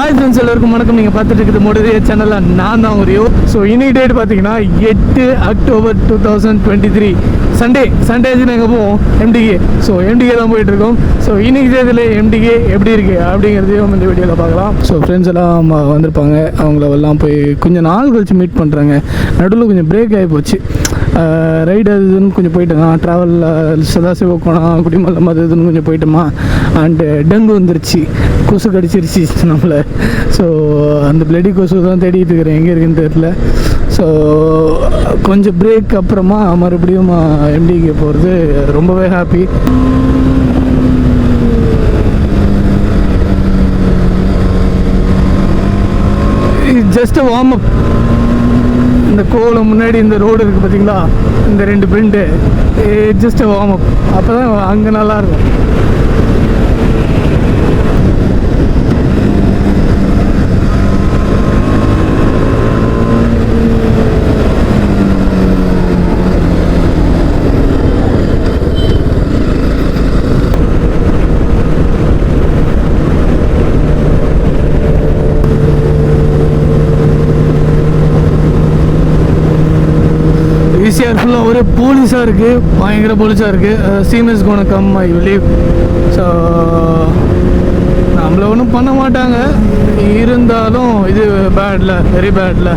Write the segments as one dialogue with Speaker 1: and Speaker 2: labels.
Speaker 1: Hi friends, எல்லாருக்கும் வணக்கம். நீங்கள் பார்த்துட்டு இருக்குது MotoRIO சேனலில் நான் தான் ரியோ. ஸோ இன்னைக்கு டேட் பார்த்தீங்கன்னா 8 அக்டோபர் 2023 சண்டே நாங்கள் போவோம் MDK. ஸோ MDK தான் போயிட்டுருக்கோம். ஸோ இன்னைக்கு தேதியில் MDK எப்படி இருக்குது அப்படிங்கிறதையும் இந்த வீடியோவில் பார்க்கலாம். ஸோ ஃப்ரெண்ட்ஸ் எல்லாம் வந்திருப்பாங்க. அவங்களெல்லாம் போய் கொஞ்சம் நாள் கழிச்சு மீட் பண்ணுறாங்க. நடுவில் கொஞ்சம் பிரேக் ஆகி போச்சு. ரைடு அது இதுன்னு கொஞ்சம் போயிட்டோம். ட்ராவலில் சதாசிவக்கோணம் குடிமல்லம் அது இதுன்னு கொஞ்சம் போயிட்டோமா. அண்டு டெங்கு வந்துருச்சு, கொசு கடிச்சிருச்சு நம்மளை. ஸோ அந்த பிளடி கொசு தான் தேடிட்டு இருக்கிறேன், எங்கே இருக்குன்னு தெரியல. ஸோ கொஞ்சம் பிரேக் அப்புறமா மறுபடியும் MDK போகிறது ரொம்பவே ஹாப்பி. Just warm up. இந்த கோலம் முன்னாடி இந்த ரோடு இருக்குது பார்த்தீங்களா, இந்த 2 பெண்டு ஜஸ்ட் வார்ம் அப். அப்போ தான் அங்கே நல்லாயிருக்கும். ஈஸியாக ஃபுல்லாக ஒரே போலீஸாக இருக்குது, பயங்கர போலீஸாக இருக்குது. Seniors gonna come I believe. So நம்மளை ஒன்றும் பண்ண மாட்டாங்க, இருந்தாலும் இது பேடில், வெரி பேடில்.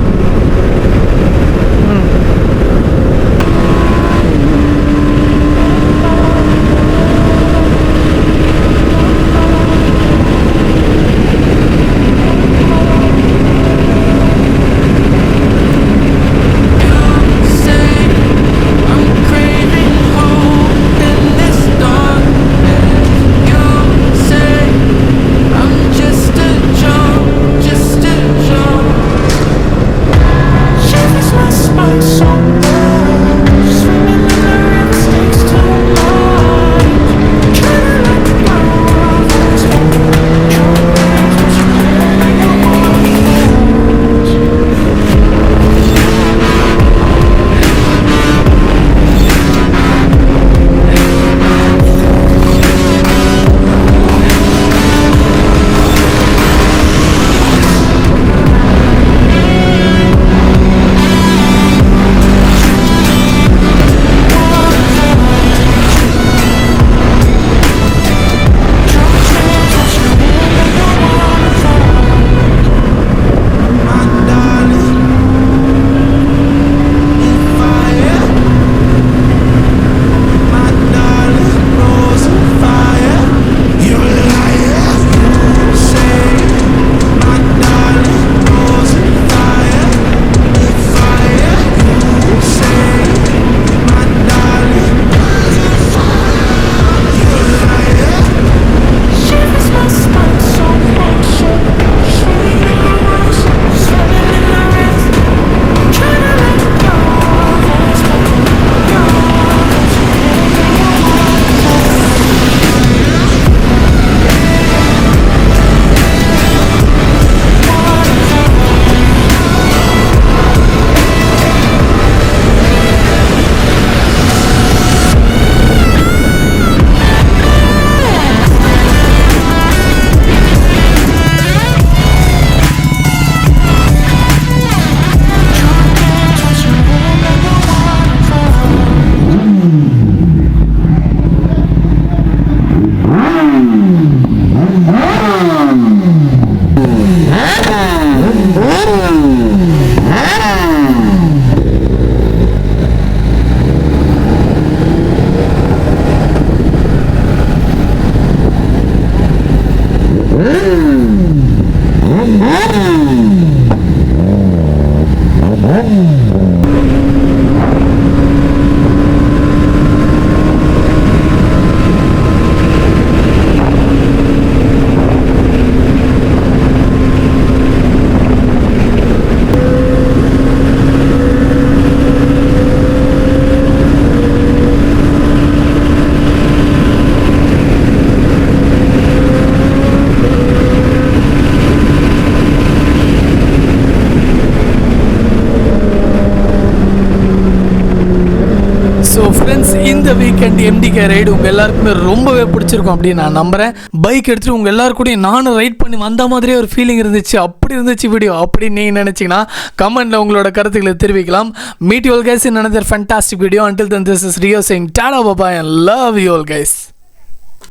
Speaker 1: ஃப்ரெண்ட்ஸ், இந்த வீக்கெண்ட் MDK ரைடு உங்கள் எல்லாருக்குமே ரொம்பவே பிடிச்சிருக்கும் அப்படின்னு நான் நம்புகிறேன். பைக் எடுத்துகிட்டு உங்கள் எல்லாருக்கூடையும் நானும் ரைட் பண்ணி வந்த மாதிரியே ஒரு ஃபீலிங் இருந்துச்சு. அப்படி இருந்துச்சு வீடியோ அப்படின்னு நீங்கள் நினச்சிங்கன்னா கமெண்ட்டில் உங்களோட கருத்துக்களை தெரிவிக்கலாம். Meet you all guys in another fantastic video. Until then, this is Rio saying tada bye bye and love you all guys.